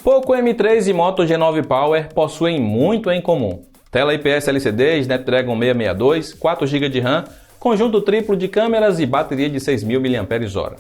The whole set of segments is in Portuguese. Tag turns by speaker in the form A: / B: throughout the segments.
A: Poco M3 e Moto G9 Power possuem muito em comum. Tela IPS LCD, Snapdragon 662, 4 GB de RAM, conjunto triplo de câmeras e bateria de 6.000 mAh.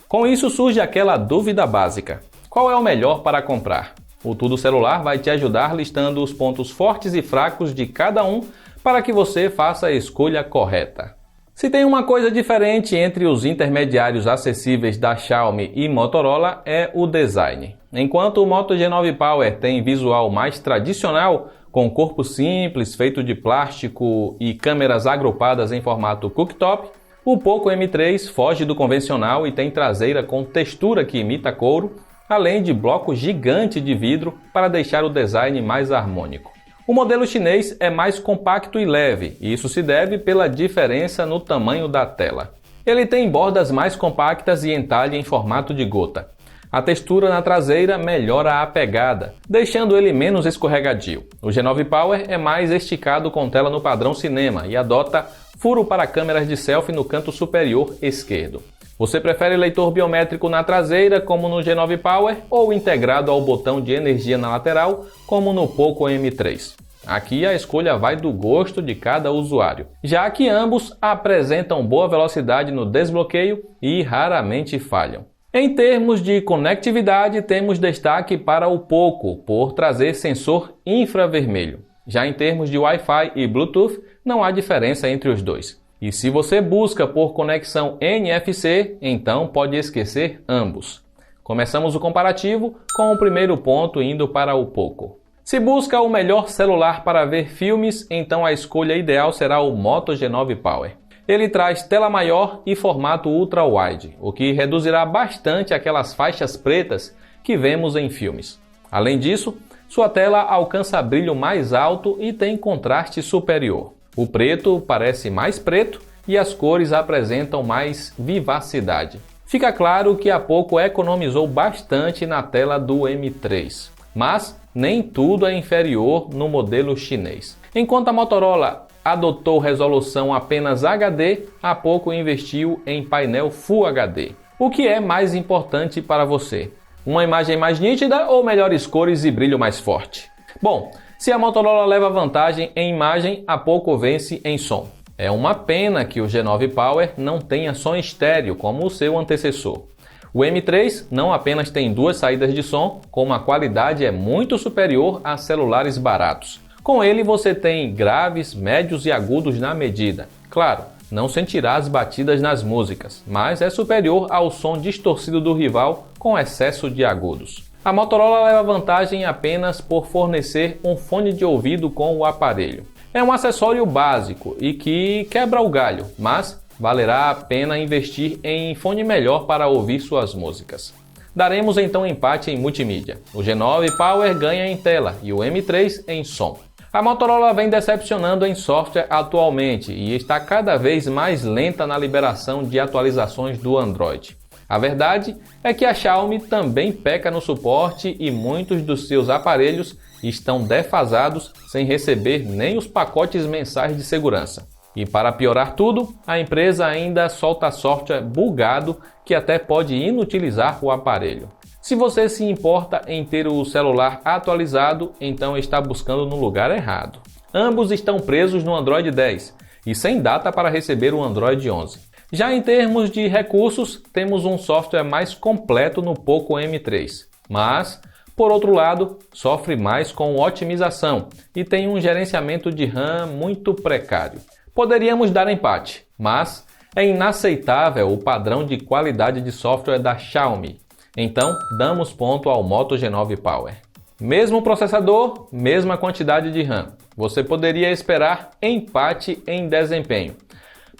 A: Com isso surge aquela dúvida básica: qual é o melhor para comprar? O Tudo Celular vai te ajudar listando os pontos fortes e fracos de cada um para que você faça a escolha correta. Se tem uma coisa diferente entre os intermediários acessíveis da Xiaomi e Motorola é o design. Enquanto o Moto G9 Power tem visual mais tradicional, com corpo simples, feito de plástico e câmeras agrupadas em formato cooktop, o Poco M3 foge do convencional e tem traseira com textura que imita couro, além de bloco gigante de vidro para deixar o design mais harmônico. O modelo chinês é mais compacto e leve, e isso se deve pela diferença no tamanho da tela. Ele tem bordas mais compactas e entalhe em formato de gota. A textura na traseira melhora a pegada, deixando ele menos escorregadio. O G9 Power é mais esticado com tela no padrão cinema e adota furo para câmeras de selfie no canto superior esquerdo. Você prefere leitor biométrico na traseira, como no G9 Power, ou integrado ao botão de energia na lateral, como no Poco M3? Aqui a escolha vai do gosto de cada usuário, já que ambos apresentam boa velocidade no desbloqueio e raramente falham. Em termos de conectividade, temos destaque para o Poco, por trazer sensor infravermelho. Já em termos de Wi-Fi e Bluetooth, não há diferença entre os dois. E se você busca por conexão NFC, então pode esquecer ambos. Começamos o comparativo com o primeiro ponto indo para o Poco. Se busca o melhor celular para ver filmes, então a escolha ideal será o Moto G9 Power. Ele traz tela maior e formato ultra-wide, o que reduzirá bastante aquelas faixas pretas que vemos em filmes. Além disso, sua tela alcança brilho mais alto e tem contraste superior. O preto parece mais preto e as cores apresentam mais vivacidade. Fica claro que a Poco economizou bastante na tela do M3, mas nem tudo é inferior no modelo chinês. Enquanto a Motorola adotou resolução apenas HD, a Poco investiu em painel Full HD. O que é mais importante para você? Uma imagem mais nítida ou melhores cores e brilho mais forte? Bom, se a Motorola leva vantagem em imagem, a Poco vence em som. É uma pena que o G9 Power não tenha som estéreo como o seu antecessor. O M3 não apenas tem duas saídas de som, como a qualidade é muito superior a celulares baratos. Com ele você tem graves, médios e agudos na medida. Claro, não sentirá as batidas nas músicas, mas é superior ao som distorcido do rival com excesso de agudos. A Motorola leva vantagem apenas por fornecer um fone de ouvido com o aparelho. É um acessório básico e que quebra o galho, mas valerá a pena investir em fone melhor para ouvir suas músicas. Daremos então empate em multimídia. O G9 Power ganha em tela e o M3 em som. A Motorola vem decepcionando em software atualmente e está cada vez mais lenta na liberação de atualizações do Android. A verdade é que a Xiaomi também peca no suporte e muitos dos seus aparelhos estão defasados sem receber nem os pacotes mensais de segurança. E para piorar tudo, a empresa ainda solta software bugado que até pode inutilizar o aparelho. Se você se importa em ter o celular atualizado, então está buscando no lugar errado. Ambos estão presos no Android 10 e sem data para receber o Android 11. Já em termos de recursos, temos um software mais completo no Poco M3, mas, por outro lado, sofre mais com otimização e tem um gerenciamento de RAM muito precário. Poderíamos dar empate, mas é inaceitável o padrão de qualidade de software da Xiaomi. Então, damos ponto ao Moto G9 Power. Mesmo processador, mesma quantidade de RAM. Você poderia esperar empate em desempenho.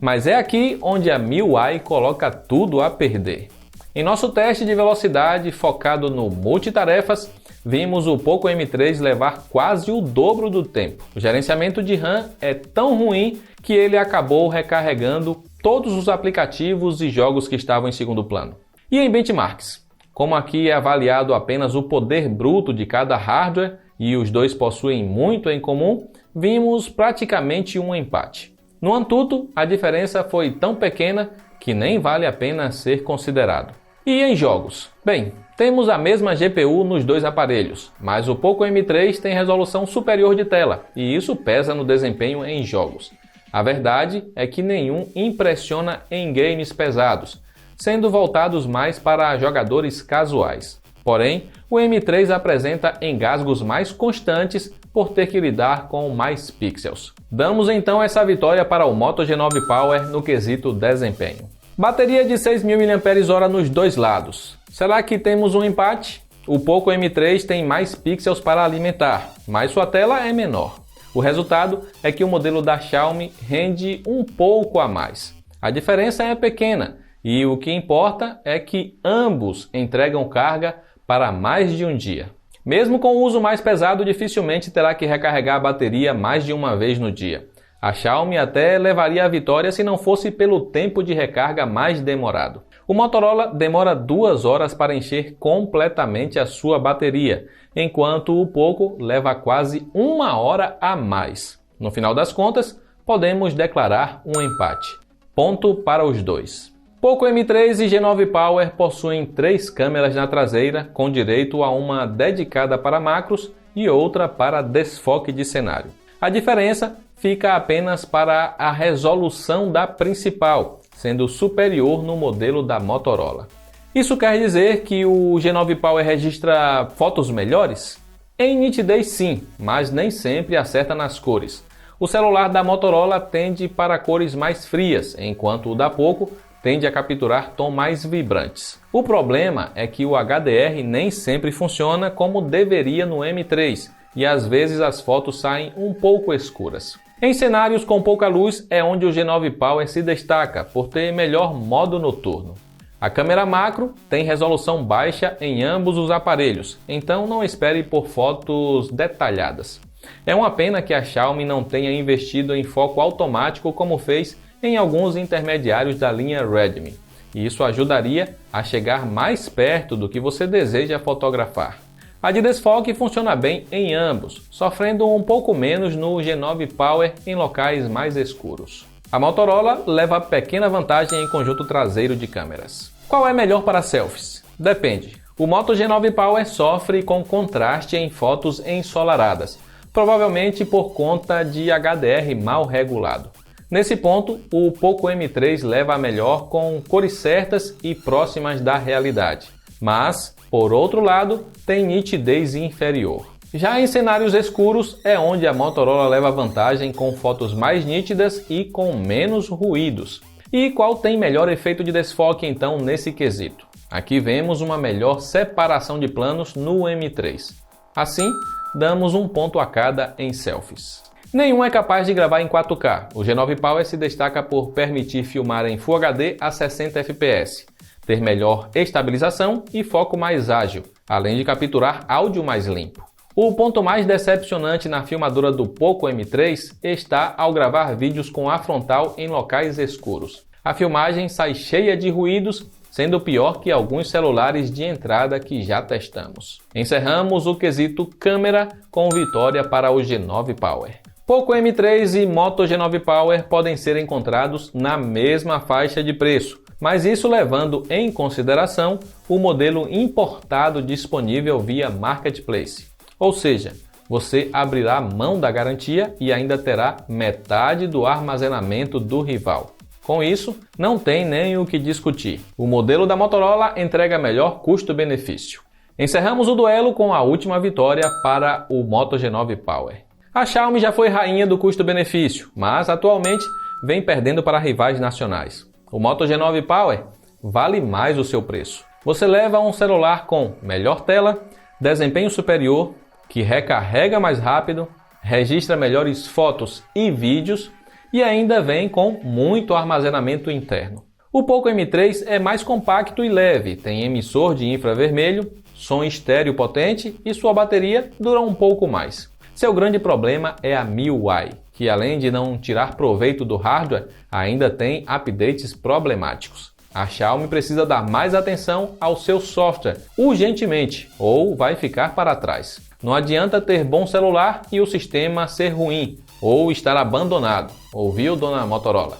A: Mas é aqui onde a MIUI coloca tudo a perder. Em nosso teste de velocidade focado no multitarefas, vimos o Poco M3 levar quase o dobro do tempo. O gerenciamento de RAM é tão ruim que ele acabou recarregando todos os aplicativos e jogos que estavam em segundo plano. E em benchmarks? Como aqui é avaliado apenas o poder bruto de cada hardware e os dois possuem muito em comum, vimos praticamente um empate. No Antutu, a diferença foi tão pequena que nem vale a pena ser considerado. E em jogos? Bem, temos a mesma GPU nos dois aparelhos, mas o Poco M3 tem resolução superior de tela, e isso pesa no desempenho em jogos. A verdade é que nenhum impressiona em games pesados, sendo voltados mais para jogadores casuais. Porém, o M3 apresenta engasgos mais constantes por ter que lidar com mais pixels. Damos então essa vitória para o Moto G9 Power no quesito desempenho. Bateria de 6.000 mAh nos dois lados. Será que temos um empate? O Poco M3 tem mais pixels para alimentar, mas sua tela é menor. O resultado é que o modelo da Xiaomi rende um pouco a mais. A diferença é pequena e o que importa é que ambos entregam carga para mais de um dia. Mesmo com o uso mais pesado, dificilmente terá que recarregar a bateria mais de uma vez no dia. A Xiaomi até levaria a vitória se não fosse pelo tempo de recarga mais demorado. O Motorola demora 2 horas para encher completamente a sua bateria, enquanto o Poco leva quase 1 hora a mais. No final das contas, podemos declarar um empate. Ponto para os dois. Poco M3 e G9 Power possuem 3 câmeras na traseira, com direito a uma dedicada para macros e outra para desfoque de cenário. A diferença fica apenas para a resolução da principal, sendo superior no modelo da Motorola. Isso quer dizer que o G9 Power registra fotos melhores? Em nitidez sim, mas nem sempre acerta nas cores. O celular da Motorola tende para cores mais frias, enquanto o da Poco tende a capturar tons mais vibrantes. O problema é que o HDR nem sempre funciona como deveria no M3 e às vezes as fotos saem um pouco escuras. Em cenários com pouca luz é onde o G9 Power se destaca por ter melhor modo noturno. A câmera macro tem resolução baixa em ambos os aparelhos, então não espere por fotos detalhadas. É uma pena que a Xiaomi não tenha investido em foco automático como fez em alguns intermediários da linha Redmi, e isso ajudaria a chegar mais perto do que você deseja fotografar. A de desfoque funciona bem em ambos, sofrendo um pouco menos no G9 Power em locais mais escuros. A Motorola leva pequena vantagem em conjunto traseiro de câmeras. Qual é melhor para selfies? Depende. O Moto G9 Power sofre com contraste em fotos ensolaradas, provavelmente por conta de HDR mal regulado. Nesse ponto, o Poco M3 leva a melhor com cores certas e próximas da realidade, mas, por outro lado, tem nitidez inferior. Já em cenários escuros é onde a Motorola leva vantagem com fotos mais nítidas e com menos ruídos. E qual tem melhor efeito de desfoque então nesse quesito? Aqui vemos uma melhor separação de planos no M3. Assim, damos um ponto a cada em selfies. Nenhum é capaz de gravar em 4K. O G9 Power se destaca por permitir filmar em Full HD a 60 fps, ter melhor estabilização e foco mais ágil, além de capturar áudio mais limpo. O ponto mais decepcionante na filmadora do Poco M3 está ao gravar vídeos com a frontal em locais escuros. A filmagem sai cheia de ruídos, sendo pior que alguns celulares de entrada que já testamos. Encerramos o quesito câmera com vitória para o G9 Power. Poco M3 e Moto G9 Power podem ser encontrados na mesma faixa de preço, mas isso levando em consideração o modelo importado disponível via Marketplace. Ou seja, você abrirá mão da garantia e ainda terá metade do armazenamento do rival. Com isso, não tem nem o que discutir. O modelo da Motorola entrega melhor custo-benefício. Encerramos o duelo com a última vitória para o Moto G9 Power. A Xiaomi já foi rainha do custo-benefício, mas atualmente vem perdendo para rivais nacionais. O Moto G9 Power vale mais o seu preço. Você leva um celular com melhor tela, desempenho superior, que recarrega mais rápido, registra melhores fotos e vídeos e ainda vem com muito armazenamento interno. O Poco M3 é mais compacto e leve, tem emissor de infravermelho, som estéreo potente e sua bateria dura um pouco mais. Seu grande problema é a MIUI, que além de não tirar proveito do hardware, ainda tem updates problemáticos. A Xiaomi precisa dar mais atenção ao seu software urgentemente, ou vai ficar para trás. Não adianta ter bom celular e o sistema ser ruim, ou estar abandonado. Ouviu, dona Motorola?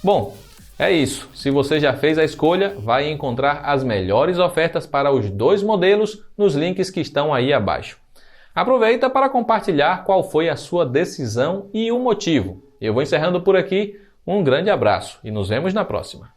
A: Bom, É isso, se você já fez a escolha, vai encontrar as melhores ofertas para os dois modelos nos links que estão aí abaixo. Aproveita para compartilhar qual foi a sua decisão e o motivo. Eu vou encerrando por aqui, um grande abraço e nos vemos na próxima.